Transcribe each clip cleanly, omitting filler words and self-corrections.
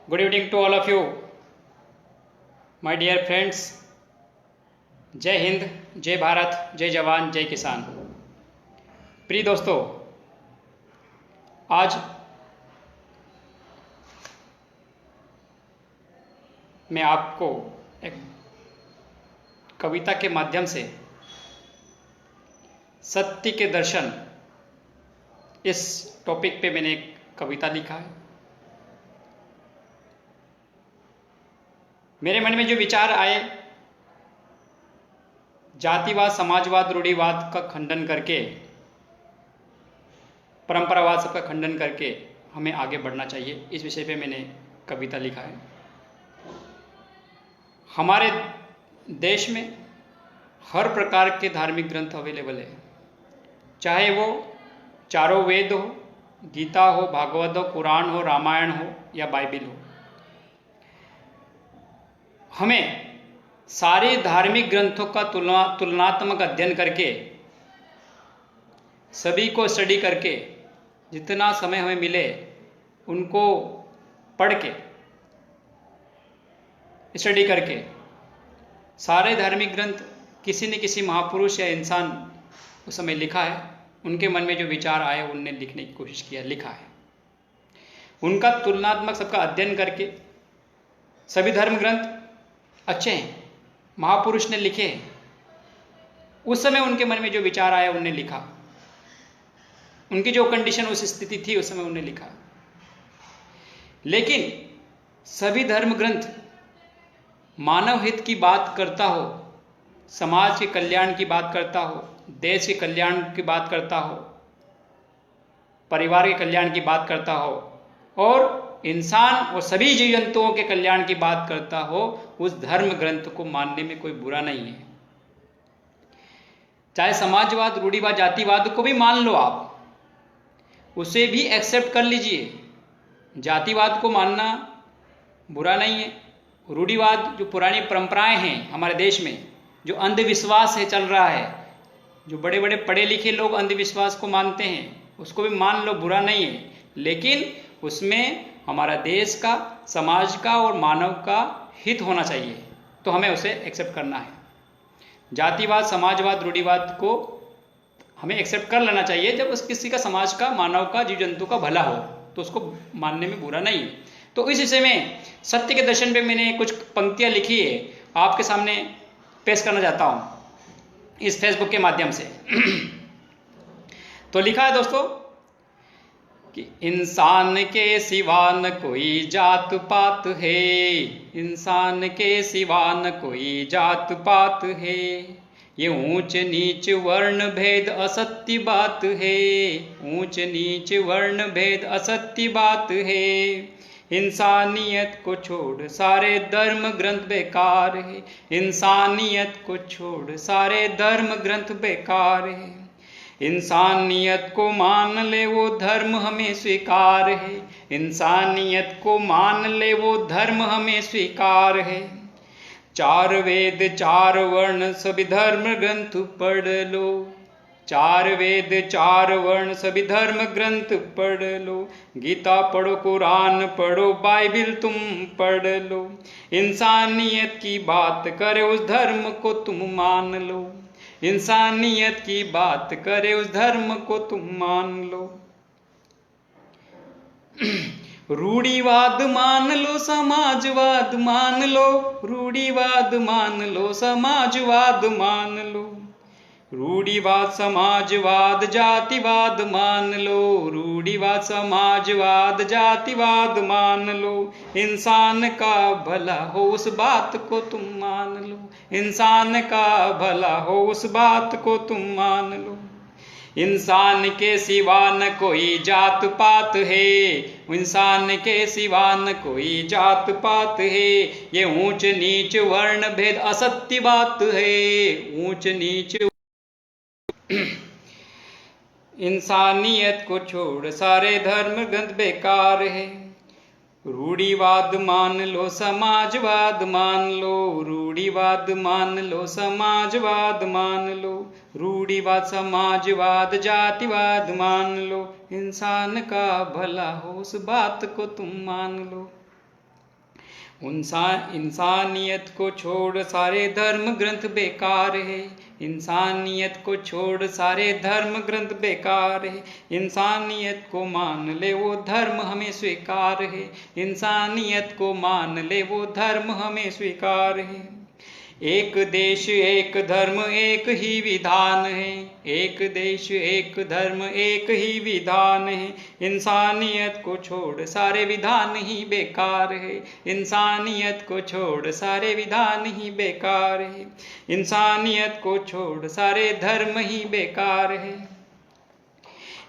Good evening to all of you, my dear friends. जय हिंद, जय भारत, जय जवान, जय किसान। प्रिय दोस्तों, आज मैं आपको एक कविता के माध्यम से सत्य के दर्शन इस टॉपिक पे मैंने एक कविता लिखा है। मेरे मन में जो विचार आए, जातिवाद, समाजवाद, रूढ़िवाद का खंडन करके, परंपरावाद सबका खंडन करके हमें आगे बढ़ना चाहिए, इस विषय पे मैंने कविता लिखा है। हमारे देश में हर प्रकार के धार्मिक ग्रंथ अवेलेबल है, चाहे वो चारों वेद हो, गीता हो, भागवत हो, कुरान हो, रामायण हो या बाइबिल हो। हमें सारे धार्मिक ग्रंथों का तुलनात्मक अध्ययन करके, सभी को स्टडी करके, जितना समय हमें मिले उनको पढ़ के, स्टडी करके, सारे धार्मिक ग्रंथ किसी न किसी महापुरुष या इंसान उस समय लिखा है, उनके मन में जो विचार आए उनने लिखने की कोशिश किया, लिखा है। उनका तुलनात्मक सबका अध्ययन करके, सभी धर्म ग्रंथ अच्छे हैं, महापुरुष ने लिखे हैं, उस समय उनके मन में जो विचार आया उनने लिखा, उनकी जो कंडीशन, उस स्थिति थी उस समय उन्होंने लिखा। लेकिन सभी धर्म ग्रंथ मानव हित की बात करता हो, समाज के कल्याण की बात करता हो, देश के कल्याण की बात करता हो, परिवार के कल्याण की बात करता हो और इंसान और सभी जीव जंतुओं के कल्याण की बात करता हो, उस धर्म ग्रंथ को मानने में कोई बुरा नहीं है। चाहे समाजवाद, रूढ़िवाद, जातिवाद को भी मान लो आप, उसे भी एक्सेप्ट कर लीजिए। जातिवाद को मानना बुरा नहीं है। रूढ़िवाद, जो पुरानी परंपराएं हैं हमारे देश में, जो अंधविश्वास है चल रहा है, जो बड़े बड़े पढ़े लिखे लोग अंधविश्वास को मानते हैं, उसको भी मान लो, बुरा नहीं है। लेकिन उसमें हमारा देश का, समाज का और मानव का हित होना चाहिए, तो हमें उसे एक्सेप्ट करना है। जातिवाद, समाजवाद, रूढ़िवाद को हमें एक्सेप्ट कर लेना चाहिए जब उस किसी का, समाज का, मानव का, जीव जंतु का भला हो, तो उसको मानने में बुरा नहीं है। तो इस विषय में सत्य के दर्शन पे मैंने कुछ पंक्तियां लिखी है, आपके सामने पेश करना चाहता हूं इस फेसबुक के माध्यम से। तो लिखा है दोस्तों कि इंसान के सिवा न कोई जात पात है, इंसान के सिवा न कोई जात पात है, ये ऊंच नीच वर्ण भेद असत्य बात है, ऊंच नीच वर्ण भेद असत्य बात है, इंसानियत को छोड़ सारे धर्म ग्रंथ बेकार है, इंसानियत को छोड़ सारे धर्म ग्रंथ बेकार है, इंसानियत को मान ले वो धर्म हमें स्वीकार है, इंसानियत को मान ले वो धर्म हमें स्वीकार है, चार वेद चार वर्ण सभी धर्म ग्रंथ पढ़ लो, चार वेद चार वर्ण सभी धर्म ग्रंथ पढ़ लो, गीता पढ़ो, कुरान पढ़ो, बाइबिल तुम पढ़ लो, इंसानियत की बात करे उस धर्म को तुम मान लो, इंसानियत की बात करे उस धर्म को तुम मान लो, रूढ़िवाद मान लो, समाजवाद मान लो, रूढ़िवाद मान लो, समाजवाद मान लो, रूढ़िवाद, समाजवाद, जातिवाद मान लो, रूढ़िवाद, समाजवाद, जातिवाद मान लो, इंसान का भला हो उस बात को तुम मान लो, इंसान का भला हो उस बात को तुम मान लो, इंसान के सिवा न कोई जात पात है, इंसान के सिवा न कोई जात पात है, ये ऊंच नीच वर्ण भेद असत्य बात है, ऊंच नीच इंसानियत को छोड़ सारे धर्म ग्रंथ बेकार है, रूढ़िवाद मान लो, समाजवाद मान लो, रूढ़िवाद मान लो, समाजवाद मान लो, रूढ़िवाद, समाजवाद, जातिवाद मान लो, इंसान का भला हो उस बात को तुम मान लो। इंसानियत को छोड़ सारे धर्म ग्रंथ बेकार है। इंसानियत को छोड़ सारे धर्म ग्रंथ बेकार है। इंसानियत को मान ले वो धर्म हमें स्वीकार है। इंसानियत को मान ले वो धर्म हमें स्वीकार है। एक देश एक धर्म एक ही विधान है। एक देश एक धर्म एक ही विधान है। इंसानियत को छोड़ सारे विधान ही बेकार है। इंसानियत को छोड़ सारे विधान ही बेकार है। इंसानियत को छोड़ सारे धर्म ही बेकार है।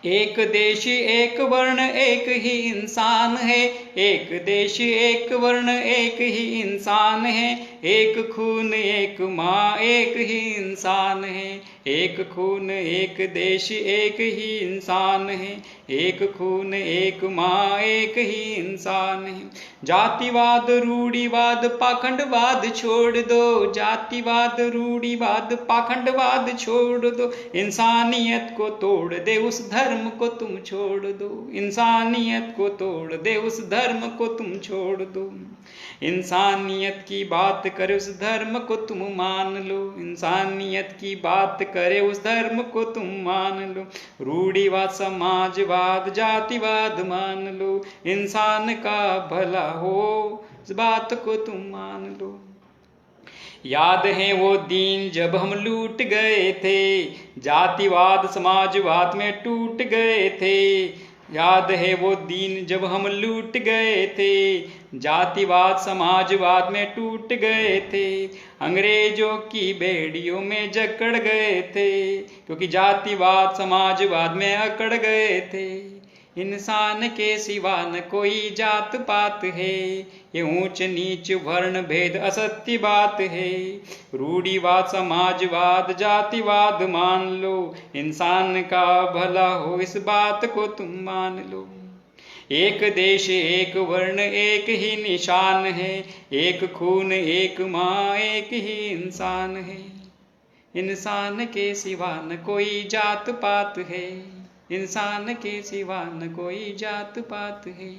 एक देश एक वर्ण एक ही इंसान है। एक देश एक वर्ण एक ही इंसान है। एक खून एक माँ एक ही इंसान है। एक खून एक देश एक ही इंसान है। एक खून एक माँ एक ही इंसान है। जातिवाद रूढ़िवाद पाखंडवाद छोड़ दो। जातिवाद रूढ़िवाद पाखंडवाद छोड़ दो। इंसानियत को तोड़ दे उस धर्म को तुम छोड़ दो। इंसानियत को तोड़ दे उस धर्म को तुम छोड़ दो। इंसानियत की बात करे उस धर्म को तुम मान लो। इंसानियत की बात करे उस धर्म को तुम मान लो। रूढ़िवाद समाजवाद जातिवाद मान लो। इंसान का भला हो इस बात को तुम मान लो। याद है वो दिन जब हम लूट गए थे। जातिवाद समाजवाद में टूट गए थे। याद है वो दिन जब हम लूट गए थे। जातिवाद समाजवाद में टूट गए थे। अंग्रेजों की बेड़ियों में जकड़ गए थे। क्योंकि जातिवाद समाजवाद में अकड़ गए थे। इंसान के सिवा न कोई जात पात है। ये ऊंच नीच वर्ण भेद असत्य बात है। रूढ़िवाद समाजवाद जातिवाद मान लो। इंसान का भला हो इस बात को तुम मान लो। एक देश एक वर्ण एक ही निशान है। एक खून एक माँ एक ही इंसान है। इंसान के सिवा न कोई जात पात है। इंसान के सिवा न कोई जात पात है।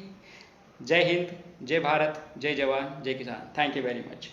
जय हिंद, जय भारत, जय जवान, जय किसान। Thank you very much.